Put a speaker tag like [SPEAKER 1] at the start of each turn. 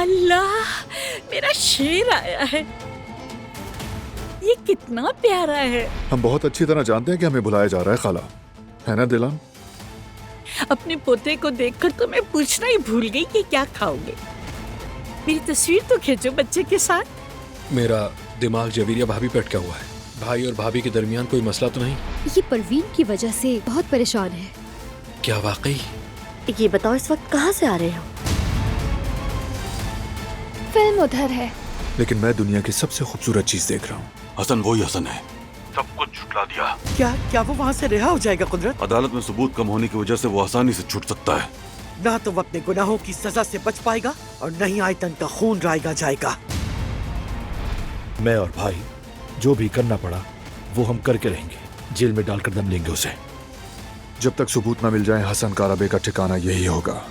[SPEAKER 1] अल्लाह, मेरा शेर आया है। ये कितना प्यारा है।
[SPEAKER 2] हम बहुत अच्छी तरह जानते हैं कि हमें बुलाया जा रहा है खाला, है ना दिलान?
[SPEAKER 1] अपने पोते को देखकर तो मैं पूछना ही भूल गई कि क्या खाओगे। मेरी तस्वीर तो खींचो बच्चे के साथ।
[SPEAKER 3] मेरा दिमाग जवीरिया भाभी पे अटका हुआ है। भाई और भाभी के दरमियान कोई मसला तो नहीं?
[SPEAKER 4] ये परवीन की वजह से बहुत परेशान है।
[SPEAKER 3] क्या वाकई?
[SPEAKER 5] ये बताओ इस वक्त कहाँ से आ रहे हो?
[SPEAKER 4] फिल्म उधर है।
[SPEAKER 2] लेकिन मैं दुनिया की सबसे खूबसूरत चीज देख रहा हूँ।
[SPEAKER 6] हसन वही हसन है। सब कुछ छुटला दिया।
[SPEAKER 7] क्या वो वहाँ से रिहा हो जाएगा कुदरत?
[SPEAKER 6] अदालत में सबूत कम होने की वजह से वो आसानी से छूट सकता है।
[SPEAKER 7] ना तो वो अपने गुनाहों की सजा से बच पाएगा और न ही आयतन का खून रायगा जाएगा।
[SPEAKER 8] मैं और भाई जो भी करना पड़ा वो हम करके रहेंगे। जेल में डालकर दम लेंगे उसे।
[SPEAKER 2] जब तक सबूत न मिल जाए हसन काराबे का ठिकाना यही होगा।